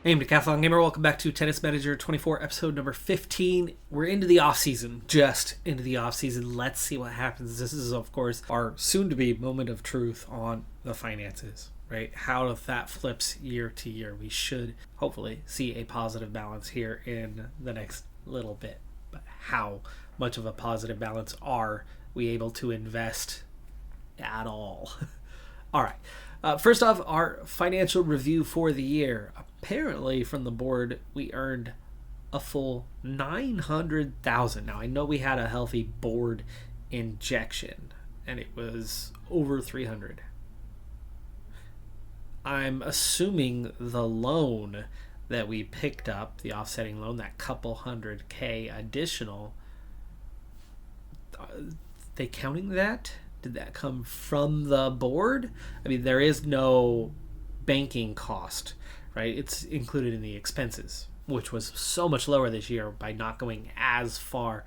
Hey, I'm Decathlon Gamer. Welcome back to Tennis Manager 24, episode number 15. We're into the off-season, just into the off-season. Let's see what happens. This is, of course, our soon-to-be moment of truth on the finances, right? How that flips year to year. We should hopefully see a positive balance here in the next little bit. But how much of a positive balance are we able to invest at all? All right. First off, our financial review for the year. Apparently, from the board, we earned a full $900,000. Now, I know we had a healthy board injection, and it was over 300. I'm assuming the loan that we picked up, the offsetting loan, that couple $100K additional, they counting that? Did that come from the board? I mean, there is no banking cost, right? It's included in the expenses, which was so much lower this year by not going as far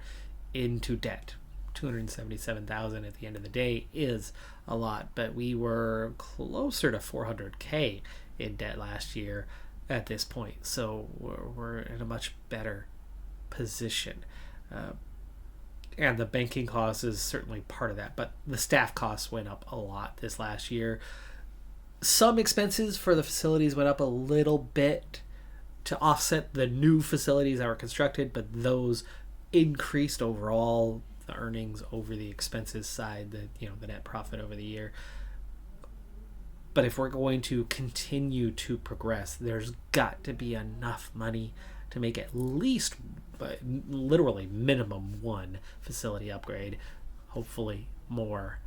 into debt. $277,000 at the end of the day is a lot, but we were closer to $400K in debt last year at this point, so we're in a much better position. And the banking cost is certainly part of that, but the staff costs went up a lot this last year. Some expenses for the facilities went up a little bit to offset the new facilities that were constructed, but those increased overall the earnings over the expenses side, the net profit over the year. But if we're going to continue to progress, there's got to be enough money to make at least, literally minimum one facility upgrade, hopefully more.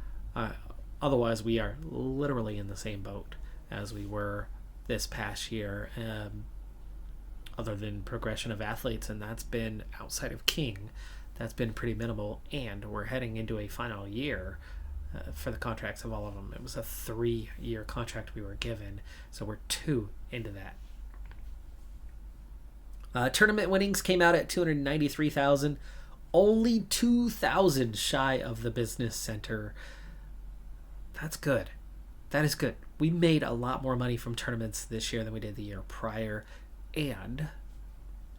Otherwise, we are literally in the same boat as we were this past year, other than progression of athletes, and that's been outside of King. That's been pretty minimal, and we're heading into a final year for the contracts of all of them. It was a 3-year contract we were given, so we're 2 into that. Tournament winnings came out at $293,000, only $2,000 shy of the business center. That's good. That is good. We made a lot more money from tournaments this year than we did the year prior, and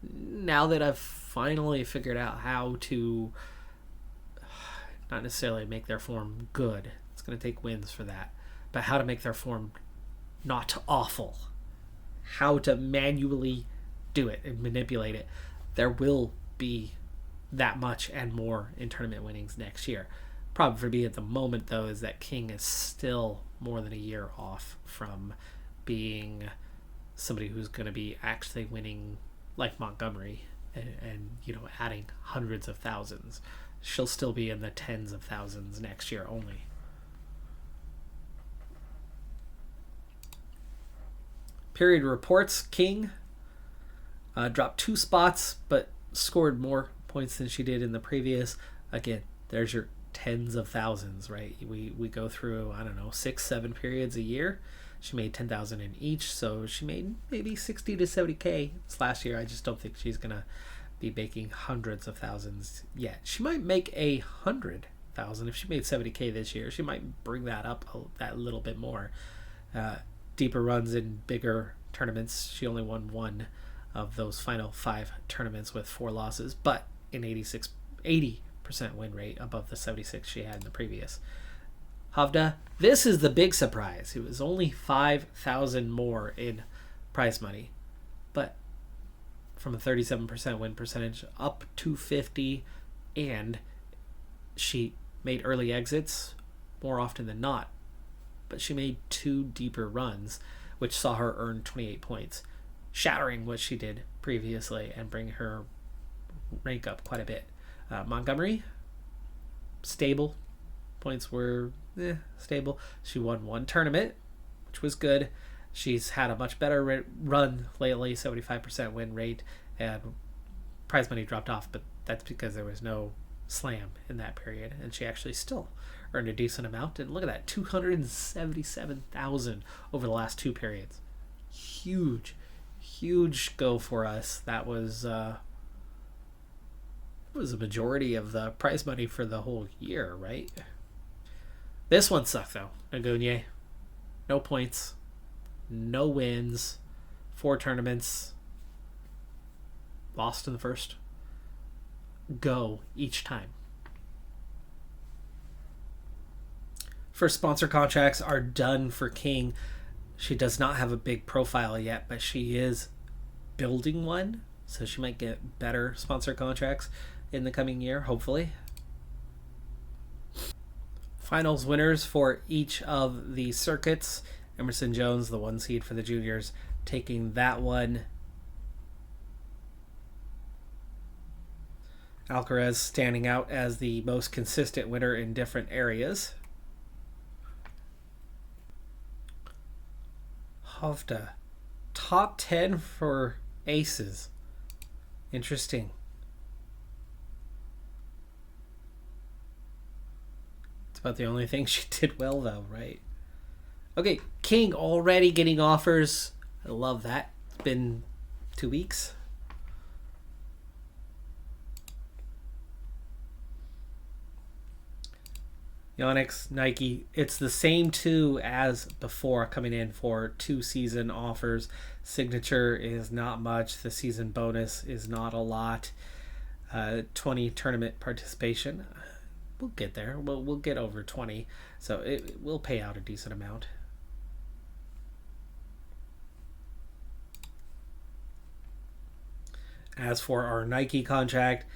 now that I've finally figured out how to not necessarily make their form good, it's going to take wins for that, but how to make their form not awful, how to manually do it and manipulate it, there will be that much and more in tournament winnings next year. Problem for me at the moment, though, is that King is still more than a year off from being somebody who's going to be actually winning like Montgomery and adding hundreds of thousands. She'll still be in the tens of thousands next year only. Period reports, King dropped 2 spots, but scored more points than she did in the previous. Again, there's your tens of thousands, right? We go through, 6-7 periods a year. She made 10,000 in each, so she made maybe 60 to 70K this last year. I just don't think she's gonna be making hundreds of thousands yet. She might make 100,000 if she made 70K this year. She might bring that up that little bit more. Deeper runs in bigger tournaments. She only won 1 of those final 5 tournaments with 4 losses, but an 80% win rate above the 76 she had in the previous. Havda, this is the big surprise. It was only 5,000 more in prize money, but from a 37% win percentage up to 50, and she made early exits more often than not, but she made 2 deeper runs, which saw her earn 28 points. Shattering what she did previously and bring her rank up quite a bit. Montgomery, stable. Points were stable. She won 1 tournament, which was good. She's had a much better run lately, 75% win rate, and prize money dropped off, but that's because there was no slam in that period, and she actually still earned a decent amount. And look at that, $277,000 over the last 2 periods. Huge go for us. That was a majority of the prize money for the whole year, right? This one sucked though. Nagunye, no points, no wins, 4 tournaments, lost in the first go each time. First sponsor contracts are done for King. She does not have a big profile yet, but she is building one, so she might get better sponsor contracts in the coming year, hopefully. Finals winners for each of the circuits. Emerson Jones, the 1 seed for the juniors, taking that one. Alcaraz standing out as the most consistent winner in different areas. Hovda, top 10 for aces. Interesting. It's about the only thing she did well, though, right? Okay, King already getting offers. I love that. It's been 2 weeks. Yonex, Nike, it's the same 2 as before, coming in for 2 season offers. Signature is not much. The season bonus is not a lot. 20 tournament participation. We'll get there. We'll get over 20. So it will pay out a decent amount. As for our Nike contract,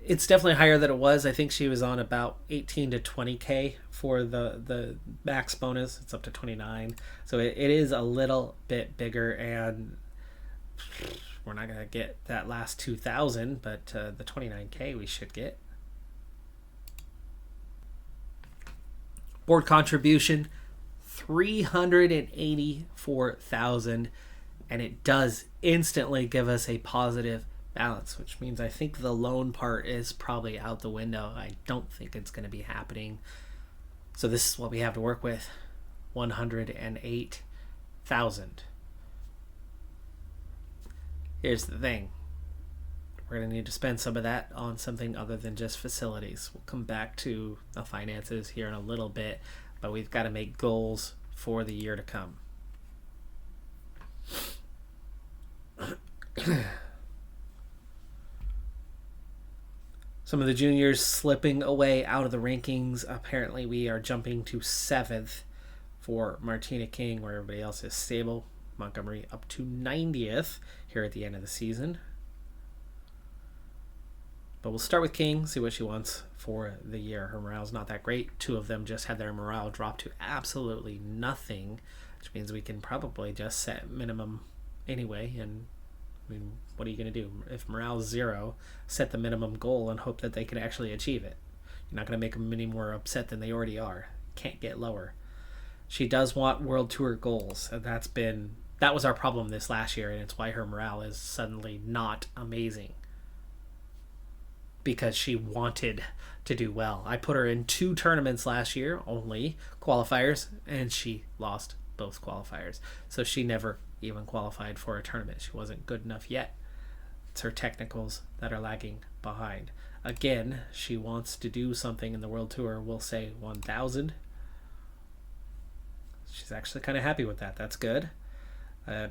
it's definitely higher than it was. I think she was on about 18 to 20K for the max bonus. It's up to 29. So it is a little bit bigger, and we're not going to get that last 2,000, but the 29K we should get. Board contribution, 384,000, and it does instantly give us a positive balance, which means I think the loan part is probably out the window. I don't think it's going to be happening. So this is what we have to work with. 108,000. Here's the thing. We're going to need to spend some of that on something other than just facilities. We'll come back to the finances here in a little bit, but we've got to make goals for the year to come. Some of the juniors slipping away out of the rankings. Apparently we are jumping to 7th for Martina King, where everybody else is stable. Montgomery up to 90th here at the end of the season. But we'll start with King, see what she wants for the year. Her morale's not that great. 2 of them just had their morale drop to absolutely nothing, which means we can probably just set minimum anyway. And I mean, what are you going to do? If morale's 0, set the minimum goal and hope that they can actually achieve it. You're not going to make them any more upset than they already are. Can't get lower. She does want World Tour goals, and that was our problem this last year, and it's why her morale is suddenly not amazing. Because she wanted to do well. I put her in 2 tournaments last year, only qualifiers, and she lost both qualifiers. So she never even qualified for a tournament. She wasn't good enough yet. It's her technicals that are lagging behind. Again, she wants to do something in the World Tour. We'll say 1,000. She's actually kind of happy with that. That's good. We'll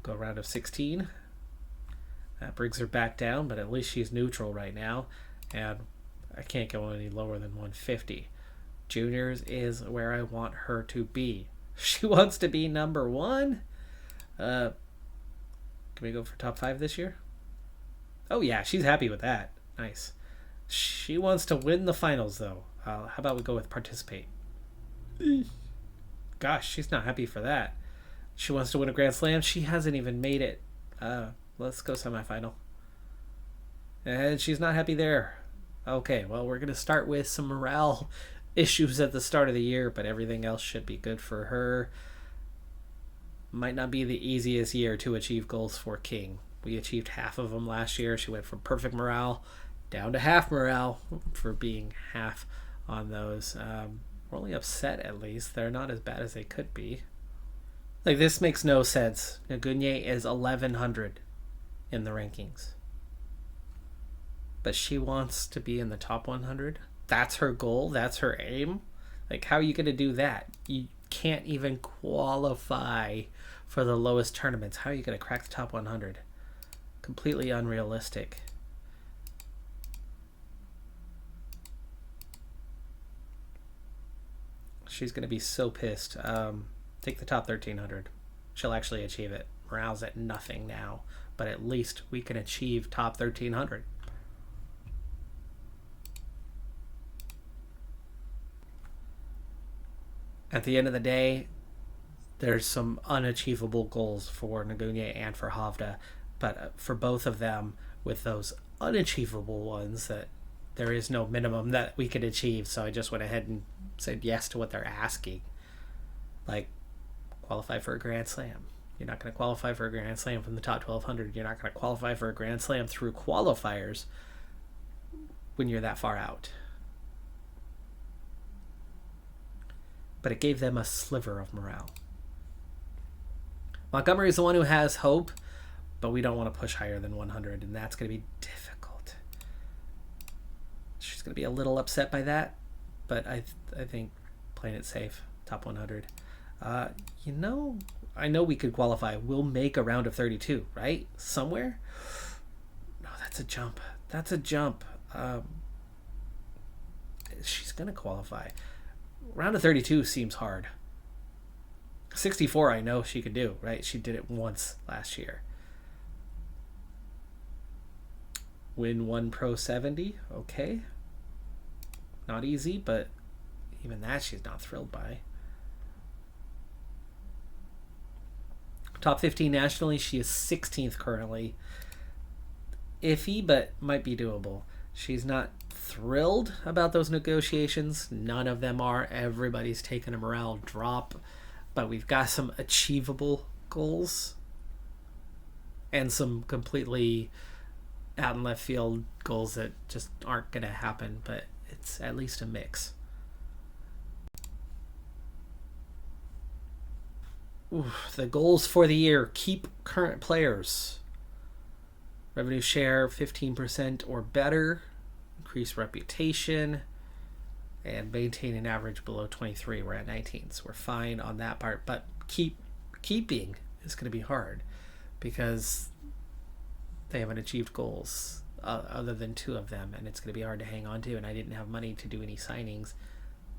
go round of 16. That brings her back down, but at least she's neutral right now. And I can't go any lower than 150. Juniors is where I want her to be. She wants to be number 1. Can we go for top 5 this year? Oh yeah, she's happy with that. Nice. She wants to win the finals, though. How about we go with participate? Gosh, she's not happy for that. She wants to win a Grand Slam. She hasn't even made it. Let's go semifinal. And she's not happy there. Okay, well, we're going to start with some morale issues at the start of the year, but everything else should be good for her. Might not be the easiest year to achieve goals for King. We achieved half of them last year. She went from perfect morale down to half morale for being half on those. We're only upset, at least. They're not as bad as they could be. Like, this makes no sense. Nagunye is 1,100 in the rankings. But she wants to be in the top 100. That's her goal. That's her aim. Like, how are you going to do that? can't even qualify for the lowest tournaments. How are you going to crack the top 100? Completely unrealistic. She's going to be so pissed. Take the top 1,300. She'll actually achieve it. Morale's at nothing now, but at least we can achieve top 1,300. At the end of the day, there's some unachievable goals for Nagunia and for Havda, but for both of them, with those unachievable ones, that there is no minimum that we could achieve. So I just went ahead and said yes to what they're asking. Like, qualify for a Grand Slam. You're not going to qualify for a Grand Slam from the top 1,200. You're not going to qualify for a Grand Slam through qualifiers when you're that far out. But it gave them a sliver of morale. Montgomery's the one who has hope, but we don't want to push higher than 100, and that's going to be difficult. She's going to be a little upset by that, but I think playing it safe, top 100. I know we could qualify. We'll make a round of 32, right? Somewhere? No, that's a jump. That's a jump. She's going to qualify. Round of 32 seems hard. 64 I know she could do, right? She did it once last year. Win 1 Pro 70, okay. Not easy, but even that she's not thrilled by. Top 15 nationally, she is 16th currently. Iffy, but might be doable. She's not thrilled about those negotiations. None of them are. Everybody's taken a morale drop. But we've got some achievable goals and some completely out in left field goals that just aren't going to happen. But it's at least a mix. The goals for the year: keep current players, revenue share 15% or better, increase reputation, and maintain an average below 23. We're at 19, so we're fine on that part. But keeping is going to be hard because they haven't achieved goals other than 2 of them, and it's going to be hard to hang on to. And I didn't have money to do any signings,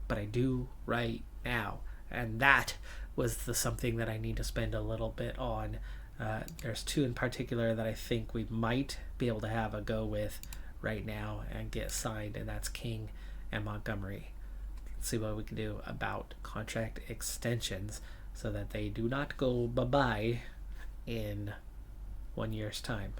but I do right now, and that was something that I need to spend a little bit on. There's 2 in particular that I think we might be able to have a go with right now and get signed, and that's King and Montgomery. Let's see what we can do about contract extensions so that they do not go bye-bye in 1 year's time.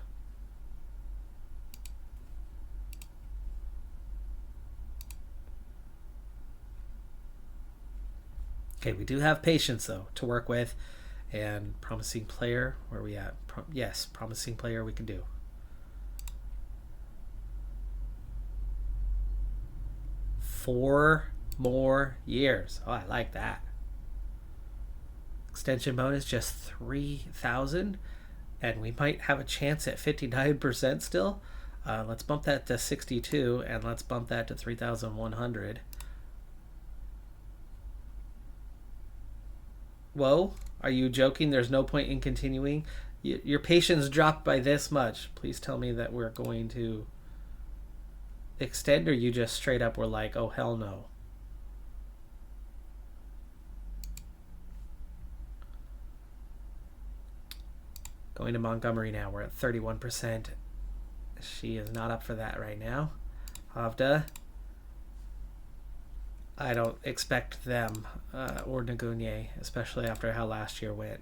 Okay, we do have patience, though, to work with. And promising player, where are we at? Yes, promising player we can do. Four more years. Oh, I like that. Extension bonus, just 3,000. And we might have a chance at 59% still. Let's bump that to 62, and let's bump that to 3,100. Whoa, are you joking? There's no point in continuing? Your patience dropped by this much. Please tell me that we're going to extend, or you just straight up were like, oh, hell no. Going to Montgomery now. We're at 31%. She is not up for that right now. Havda. I don't expect them or Nagunia, especially after how last year went.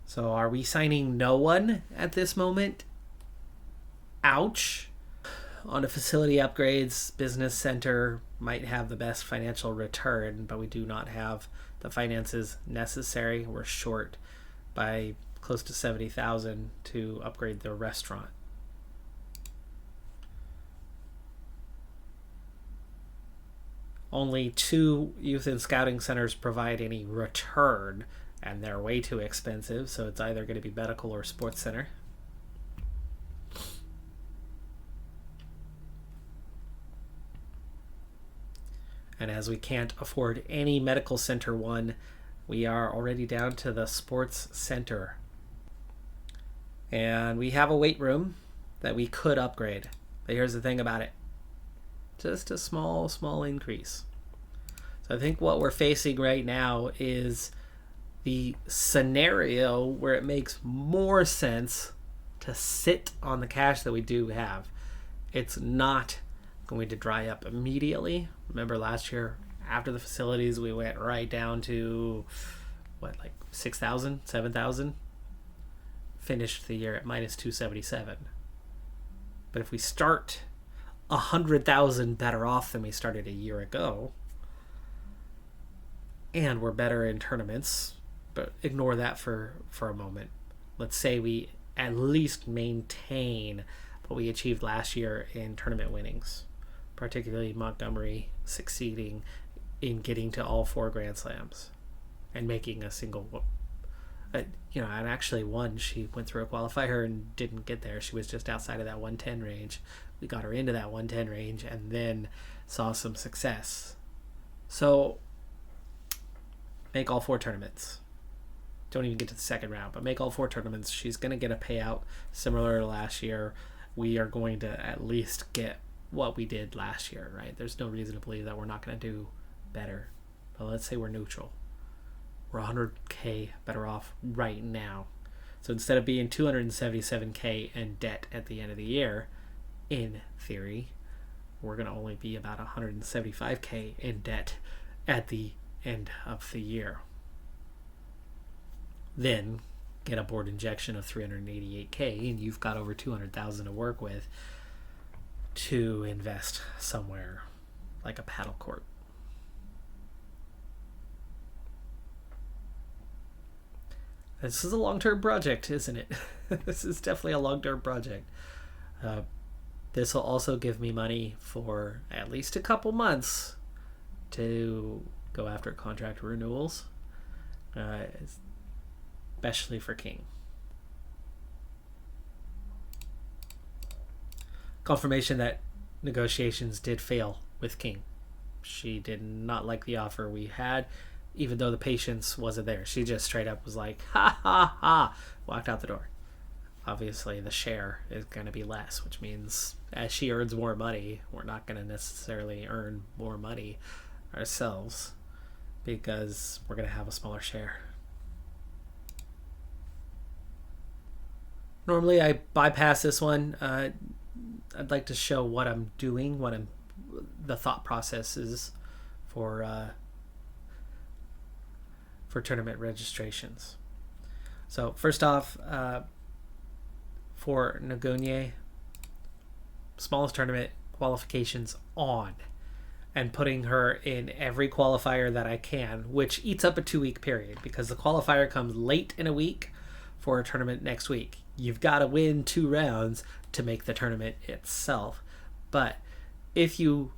So are we signing no one at this moment? Ouch. On to facility upgrades, business center might have the best financial return, but we do not have the finances necessary. We're short by close to 70,000 to upgrade the restaurant. Only 2 youth and scouting centers provide any return, and they're way too expensive, so it's either going to be medical or sports center. And as we can't afford any medical center one, we are already down to the sports center. And we have a weight room that we could upgrade. But here's the thing about it. Just a small increase. So I think what we're facing right now is the scenario where it makes more sense to sit on the cash that we do have. It's not going to dry up immediately. Remember last year, after the facilities, we went right down to, like 6,000, 7,000? Finished the year at minus 277. But if we start 100,000 better off than we started a year ago, and we're better in tournaments, but ignore that for a moment. Let's say we at least maintain what we achieved last year in tournament winnings, particularly Montgomery succeeding in getting to all 4 Grand Slams and making a single, and actually one, she went through a qualifier and didn't get there. She was just outside of that 110 range. We got her into that 110 range and then saw some success. So make all 4 tournaments. Don't even get to the second round, but make all 4 tournaments. She's going to get a payout similar to last year. We are going to at least get what we did last year, right? There's no reason to believe that we're not going to do better. But let's say we're neutral. We're 100K better off right now. So instead of being 277K in debt at the end of the year, in theory, we're going to only be about 175K in debt at the end of the year. Then get a board injection of 388K and you've got over 200,000 to work with to invest somewhere like a paddle court. This is a long-term project, isn't it? This is definitely a long-term project. This will also give me money for at least a couple months to go after contract renewals, especially for King. Confirmation that negotiations did fail with King. She did not like the offer we had, even though the patience wasn't there. She just straight up was like, ha ha ha, walked out the door. Obviously the share is going to be less, which means as she earns more money, we're not going to necessarily earn more money ourselves because we're going to have a smaller share. Normally I bypass this one. I'd like to show what I'm doing, the thought process is for tournament registrations. So first off, for Nagonye, smallest tournament qualifications on, and putting her in every qualifier that I can, which eats up a 2-week period because the qualifier comes late in a week for a tournament next week. You've got to win 2 rounds to make the tournament itself. But if you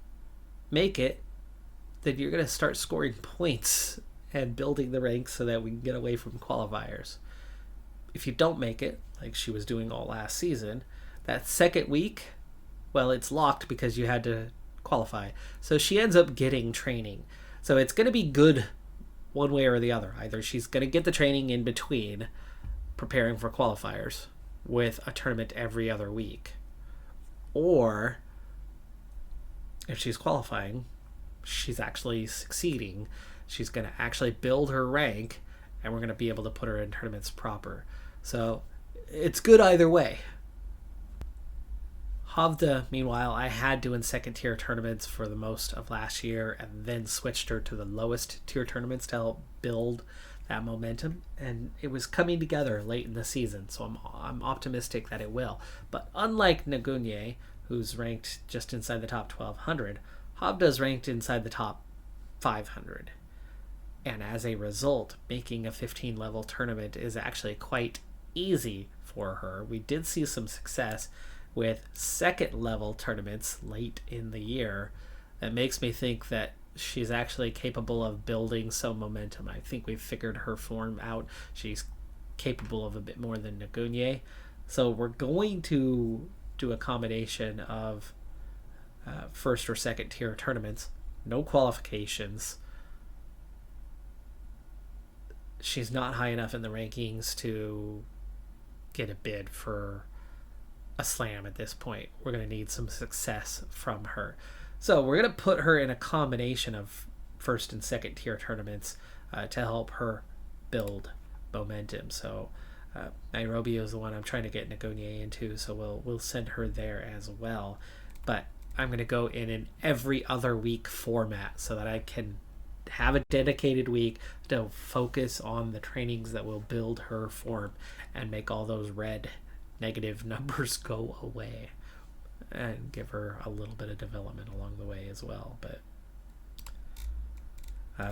make it, then you're going to start scoring points and building the ranks so that we can get away from qualifiers. If you don't make it, like she was doing all last season, that second week, well, it's locked because you had to qualify. So she ends up getting training. So it's going to be good one way or the other. Either she's going to get the training in between preparing for qualifiers with a tournament every other week, or if she's qualifying, she's actually succeeding. She's going to actually build her rank and we're going to be able to put her in tournaments proper. So it's good either way. Havda, meanwhile, I had doing second tier tournaments for the most of last year and then switched her to the lowest tier tournaments to help build that momentum, and it was coming together late in the season, so I'm optimistic that it will. But unlike Nagunye, who's ranked just inside the top 1200, Havda's ranked inside the top 500. And as a result, making a 15 level tournament is actually quite easy for her. We did see some success with second level tournaments late in the year. That makes me think that she's actually capable of building some momentum. I think we've figured her form out. She's capable of a bit more than Nagunye. So we're going to do a combination of first or second tier tournaments. no qualifications. She's not high enough in the rankings to get a bid for a slam at this point. We're going to need some success from her. So we're going to put her in a combination of first and second tier tournaments to help her build momentum. So Nairobi is the one I'm trying to get Nagonia into, so we'll send her there as well. But I'm going to go in an every other week format so that I can have a dedicated week to focus on the trainings that will build her form and make all those red negative numbers go away, and give her a little bit of development along the way as well. But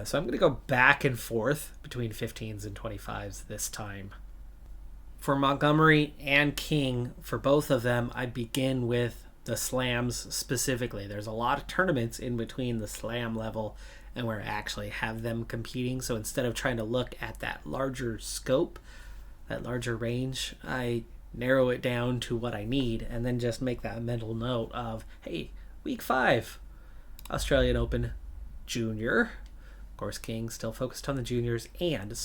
so I'm going to go back and forth between 15s and 25s this time. For Montgomery and King, for both of them, I begin with the slams specifically. There's a lot of tournaments in between the slam level and where I actually have them competing. So instead of trying to look at that larger scope, that larger range, I narrow it down to what I need and then just make that mental note of, hey, week 5, Australian Open Junior. Of course, King still focused on the juniors, and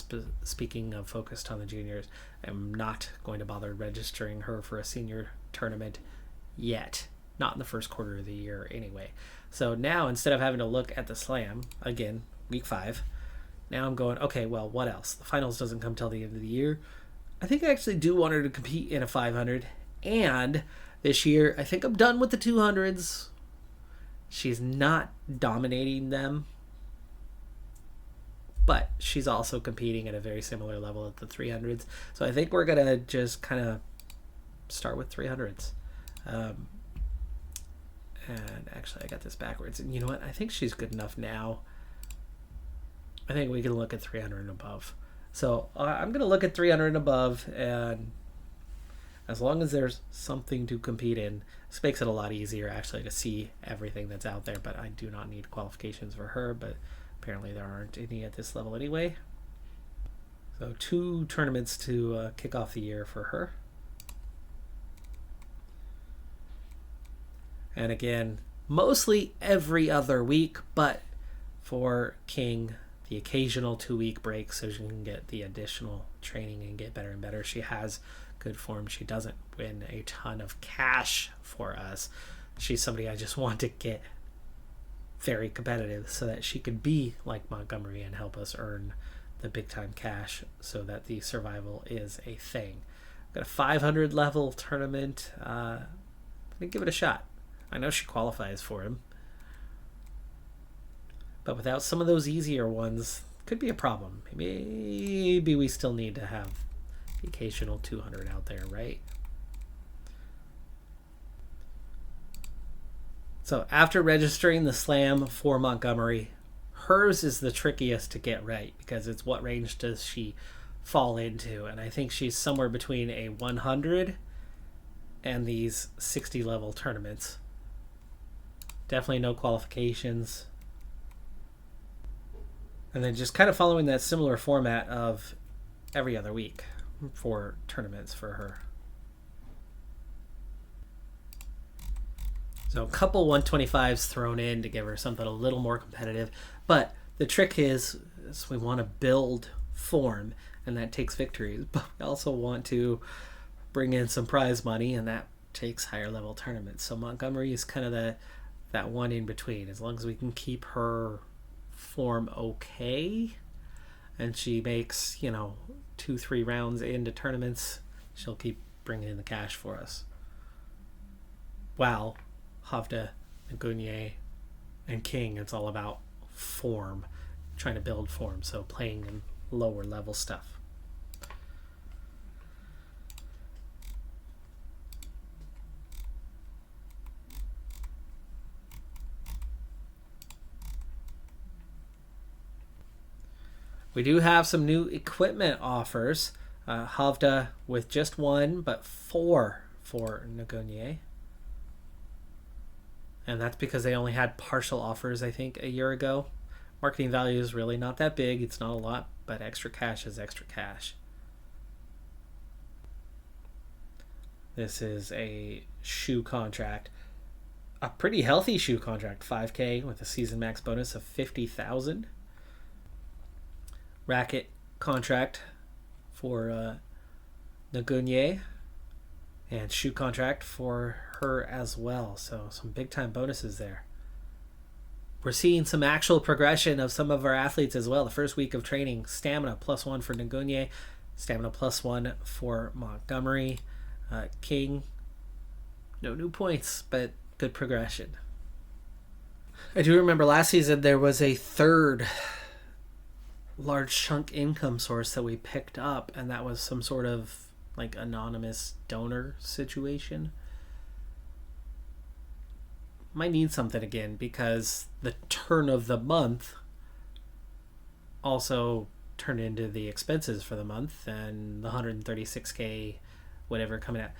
speaking of focused on the juniors, I'm not going to bother registering her for a senior tournament yet. Not in the first quarter of the year anyway. So now, instead of having to look at the slam, again, week 5, now I'm going, okay, well, what else? The finals doesn't come till the end of the year. I think I actually do want her to compete in a 500. And this year, I think I'm done with the 200s. She's not dominating them, but she's also competing at a very similar level at the 300s. So I think we're going to just kind of start with 300s. And actually, I got this backwards. And you know what? I think she's good enough now. I think we can look at 300 and above. So I'm going to look at 300 and above, and as long as there's something to compete in, this makes it a lot easier actually to see everything that's out there. But I do not need qualifications for her, but apparently there aren't any at this level anyway. So 2 tournaments to kick off the year for her. And again, mostly every other week, but for King, the occasional 2-week break so she can get the additional training and get better and better. She has good form. She doesn't win a ton of cash for us. She's somebody I just want to get very competitive so that she could be like Montgomery and help us earn the big time cash so that the survival is a thing. Got a 500 level tournament. I'm gonna give it a shot. I know she qualifies for him, but without some of those easier ones, could be a problem. Maybe we still need to have the occasional 200 out there, right? So after registering the slam for Montgomery, hers is the trickiest to get right because it's what range does she fall into, and I think she's somewhere between a 100 and these 60 level tournaments. Definitely no qualifications. And then just kind of following that similar format of every other week for tournaments for her. So a couple 125s thrown in to give her something a little more competitive. But the trick is we want to build form, and that takes victories. But we also want to bring in some prize money, and that takes higher level tournaments. So Montgomery is kind of that one in between. As long as we can keep her form okay and she makes 2-3 rounds into tournaments, she'll keep bringing in the cash for us. Wow, Havda, Ngunier, and King, it's all about form, trying to build form, so playing in lower level stuff. We do have some new equipment offers. Havda with just 1, but 4 for Ngunier. And that's because they only had partial offers, I think, a year ago. Marketing value is really not that big. It's not a lot, but extra cash is extra cash. This is a shoe contract. a pretty healthy shoe contract, 5K with a season max bonus of 50,000. Racket contract for Nagunye, and shoe contract for her as well. So some big time bonuses there. We're seeing some actual progression of some of our athletes as well. The first week of training, stamina +1 for Nagunye, stamina +1 for Montgomery. King, no new points, but good progression. I do remember last season there was a third large chunk income source that we picked up, and that was some sort of like anonymous donor situation. Might need something again, because the turn of the month also turned into the expenses for the month, and the 136K whatever coming out,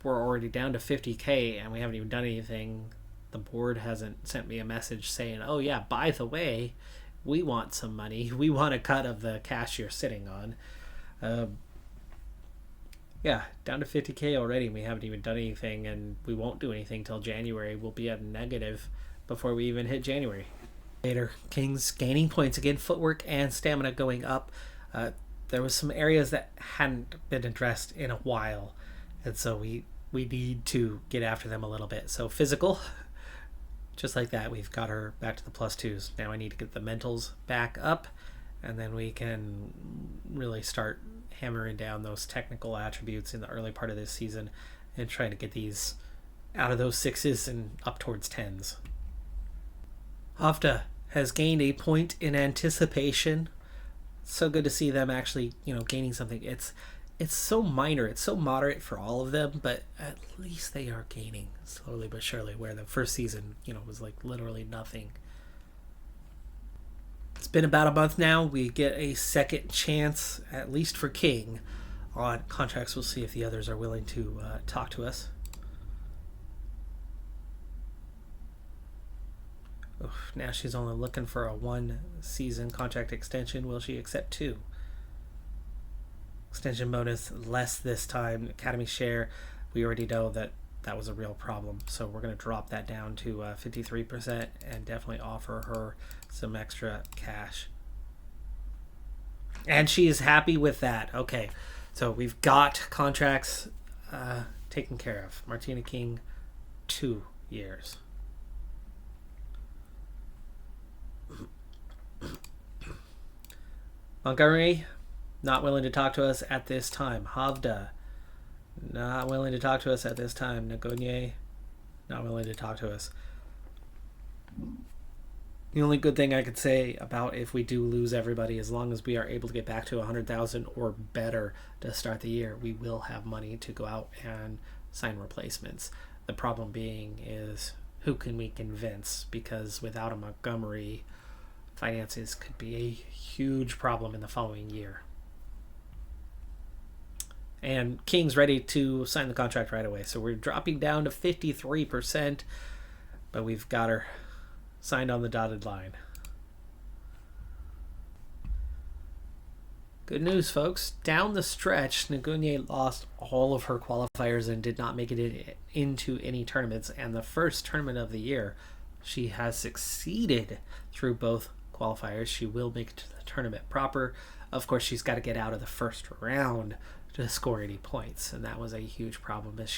we're already down to 50K and we haven't even done anything. The board hasn't sent me a message saying, oh yeah, by the way, we want some money, we want a cut of the cash you're sitting on. Yeah, down to 50K already, and we haven't even done anything, and we won't do anything till January. We'll be at negative before we even hit January. Later, Kings gaining points again, footwork and stamina going up. There was some areas that hadn't been addressed in a while, and so we need to get after them a little bit. So physical, just like that, we've got her back to the +2s. Now I need to get the mentals back up, and then we can really start hammering down those technical attributes in the early part of this season and trying to get these out of those 6s and up towards 10s. Havda has gained a point in anticipation. So good to see them actually, gaining something. It's so minor, it's so moderate for all of them, but at least they are gaining slowly but surely, where the first season, was like literally nothing. It's been about a month now. We get a second chance, at least for King, on contracts. We'll see if the others are willing to talk to us. Oof, now she's only looking for a 1-season contract extension. Will she accept 2? Extension bonus less this time. Academy share, we already know that was a real problem, so we're going to drop that down to 53% and definitely offer her some extra cash. And she is happy with that. Okay, so we've got contracts taken care of. Martina King, 2 years. Montgomery, not willing to talk to us at this time. Havda, not willing to talk to us at this time. Nagunye, not willing to talk to us. The only good thing I could say about if we do lose everybody, as long as we are able to get back to 100,000 or better to start the year, we will have money to go out and sign replacements. The problem being is, who can we convince? Because without a Montgomery, finances could be a huge problem in the following year. And King's ready to sign the contract right away. So we're dropping down to 53%, but we've got her signed on the dotted line. Good news, folks. Down the stretch, Nagunye lost all of her qualifiers and did not make it into any tournaments. And the first tournament of the year, she has succeeded through both qualifiers. She will make it to the tournament proper. Of course, she's got to get out of the first round to score any points, and that was a huge problem, as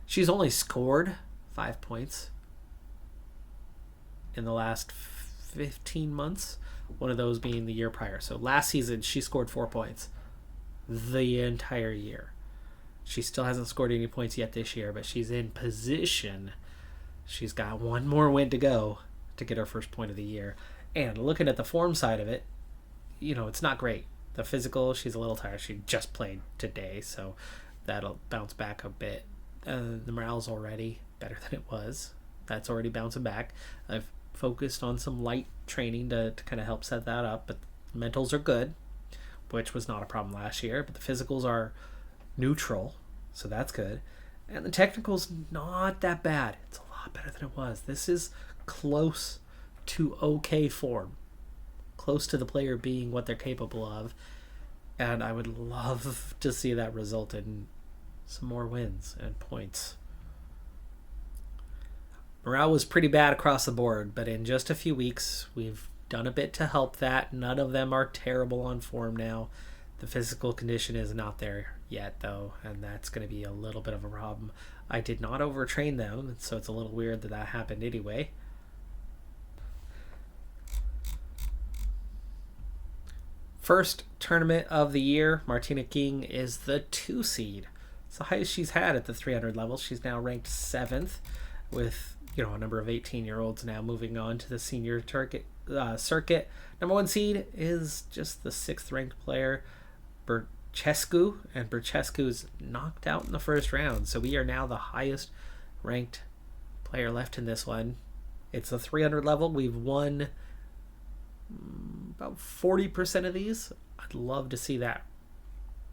she's only scored 5 points in the last 15 months, one of those being the year prior. So last season she scored 4 points the entire year. She still hasn't scored any points yet this year, but she's in position. She's got one more win to go to get her first point of the year. And looking at the form side of it, it's not great. The physical, she's a little tired. She just played today, so that'll bounce back a bit. The morale's already better than it was. That's already bouncing back. I've focused on some light training to kind of help set that up, but mentals are good, which was not a problem last year, but the physicals are neutral, so that's good. And the technical's not that bad. It's a lot better than it was. This is close to okay form. Close to the player being what they're capable of, and I would love to see that result in some more wins and points. Morale was pretty bad across the board, but in just a few weeks, we've done a bit to help that. None of them are terrible on form now. The physical condition is not there yet, though, and that's going to be a little bit of a problem. I did not overtrain them, so it's a little weird that that happened anyway. First tournament of the year, Martina King is the 2 seed. It's the highest she's had at the 300 level. She's now ranked 7th with, a number of 18-year-olds now moving on to the senior circuit. Number 1 seed is just the 6th ranked player, Berchescu, and Berchescu's knocked out in the first round. So we are now the highest ranked player left in this one. It's the 300 level. We've won about 40% of these. I'd love to see that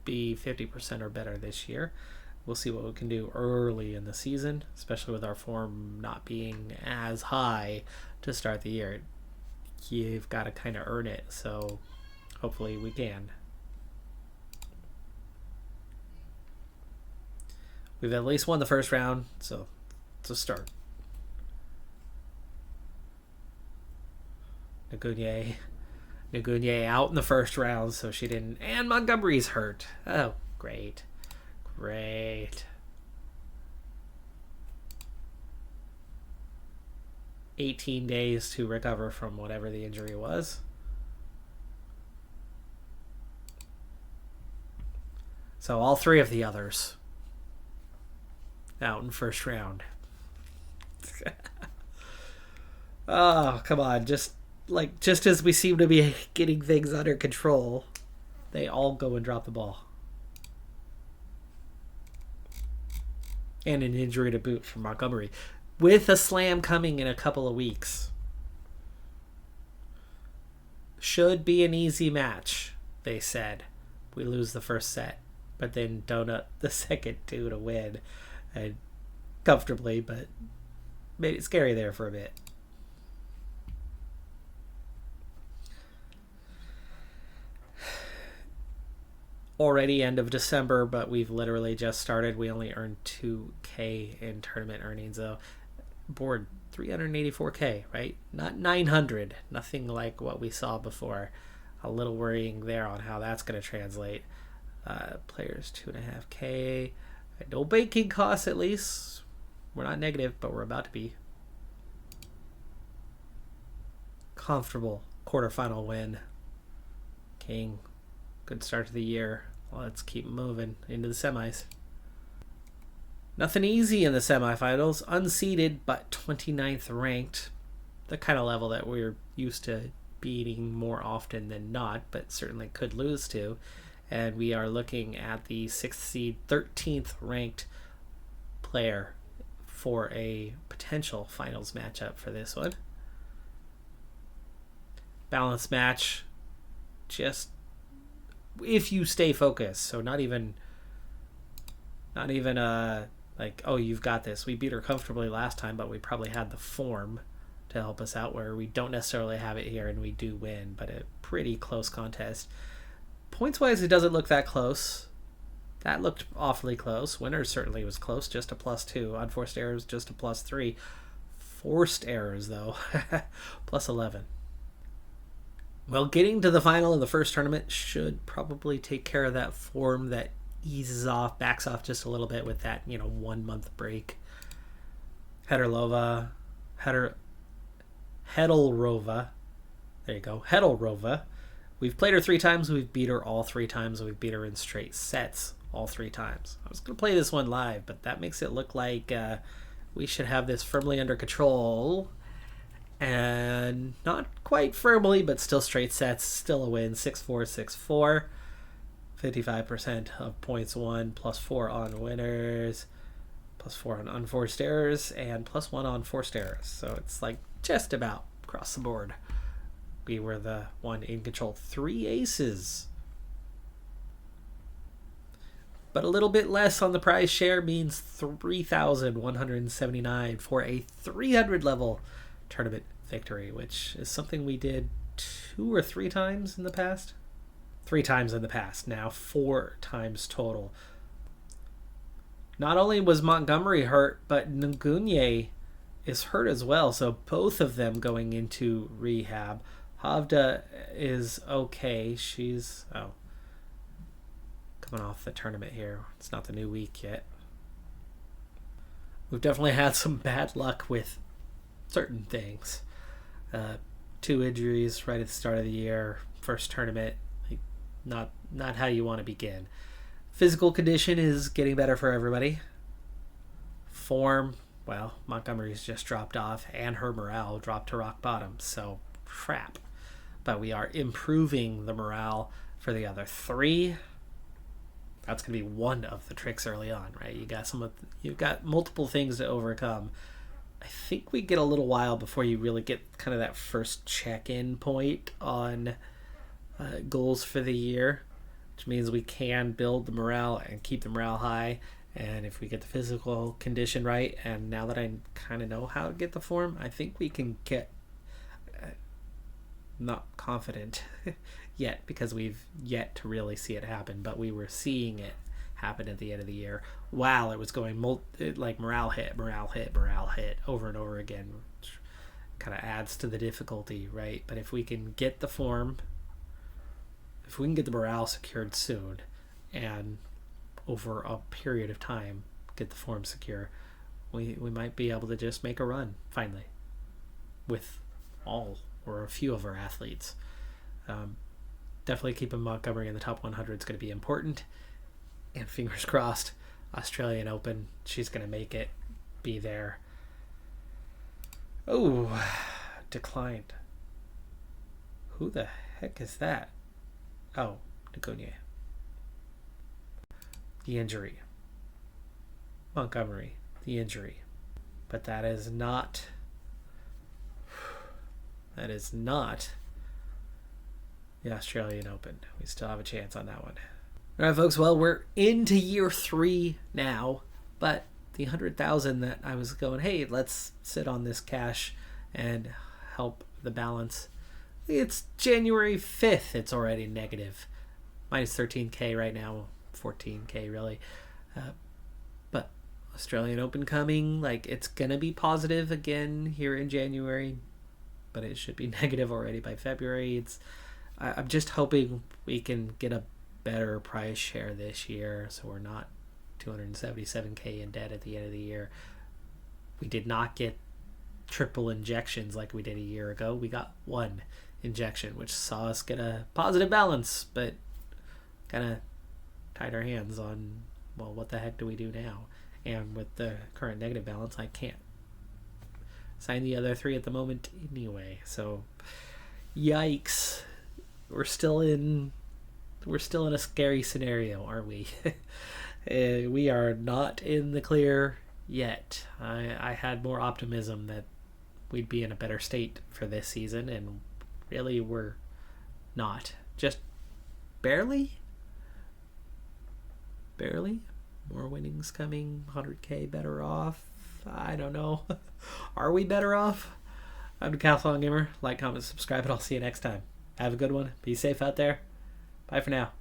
be 50% or better this year. We'll see what we can do early in the season, especially with our form not being as high to start the year. You've got to kind of earn it, so hopefully we can. We've at least won the first round, so it's a start. Nagunye out in the first round, so she didn't. And Montgomery's hurt. Oh, great. 18 days to recover from whatever the injury was. So all 3 of the others out in first round. Oh, come on. Just as we seem to be getting things under control, they all go and drop the ball. And an injury to boot from Montgomery, with a slam coming in a couple of weeks. Should be an easy match, they said. We lose the first set, but then donut the second 2 to win. And comfortably, but made it scary there for a bit. Already end of December, but we've literally just started. We only earned 2K in tournament earnings, though. Board 384K, right? Not 900. Nothing like what we saw before. A little worrying there on how that's going to translate. Players 2.5K. No banking costs, at least. We're not negative, but we're about to be. Comfortable quarterfinal win. King. Good start to the year. Let's keep moving into the semis. Nothing easy in the semifinals. Unseeded, but 29th ranked. The kind of level that we're used to beating more often than not, but certainly could lose to. And we are looking at the 6th seed, 13th ranked player for a potential finals matchup for this one. Balanced match. Just if you stay focused, so not even like, oh, you've got this. We beat her comfortably last time, but we probably had the form to help us out, where we don't necessarily have it here and we do win, but a pretty close contest. Points wise, it doesn't look that close. That looked awfully close. Winners certainly was close, just a +2. Unforced errors, just a +3. Forced errors, though, +11. Well, getting to the final of the first tournament should probably take care of that form that eases off, backs off just a little bit with that, 1 month break. Hedorova. There you go. Hedorova. We've played her 3 times. We've beat her all 3 times. We've beat her in straight sets all 3 times. I was going to play this one live, but that makes it look like we should have this firmly under control. And not quite firmly, but still straight sets. Still a win. 6-4, 6-4. 55% of points won. +4 on winners. +4 on unforced errors. And +1 on forced errors. So it's like just about across the board. We were the one in control. 3 aces. But a little bit less on the prize share means 3,179 for a 300 level tournament victory, which is something we did 2 or 3 times in the past. 3 times in the past, now 4 times total. Not only was Montgomery hurt, but Nguyen is hurt as well, so both of them going into rehab. Havda is okay. She's coming off the tournament here. It's not the new week yet. We've definitely had some bad luck with certain things. 2 injuries right at the start of the year. First tournament, like, not how you want to begin. Physical condition is getting better for everybody. Form, well, Montgomery's just dropped off, and her morale dropped to rock bottom. So crap. But we are improving the morale for the other 3. That's going to be one of the tricks early on, right? You've got multiple things to overcome. I think we get a little while before you really get kind of that first check-in point on goals for the year, which means we can build the morale and keep the morale high. And if we get the physical condition right, and now that I kind of know how to get the form, I think we can get not confident yet, because we've yet to really see it happen, but we were seeing it happen at the end of the year while it was going like morale hit over and over again, which kind of adds to the difficulty, right? But if we can get the form, if we can get the morale secured soon, and over a period of time get the form secure, we might be able to just make a run finally with all or a few of our athletes. Definitely keeping Montgomery in the top 100 is going to be important, and fingers crossed, Australian Open, she's going to make it, be there. Oh, declined. Who the heck is that? Oh, Nagonier. The injury. Montgomery, the injury. But that is not the Australian Open. We still have a chance on that one. All right, folks. Well, we're into year 3 now, but the 100,000 that I was going, hey, let's sit on this cash and help the balance. It's January 5th. It's already negative. Minus 13K right now. 14K really. But Australian Open coming, like, it's going to be positive again here in January, but it should be negative already by February. I'm just hoping we can get a better price share this year, so we're not 277K in debt at the end of the year. We did not get triple injections like we did a year ago. We got 1 injection, which saw us get a positive balance, but kind of tied our hands on, well, what the heck do we do now? And with the current negative balance, I can't sign the other 3 at the moment anyway. So, yikes. We're still in a scary scenario, aren't we? We are not in the clear yet. I had more optimism that we'd be in a better state for this season, and really we're not. Just barely. More winnings coming, 100K better off. I don't know. Are we better off? I'm Decathlon Gamer. Like, comment, subscribe, and I'll see you next time. Have a good one. Be safe out there. Bye for now.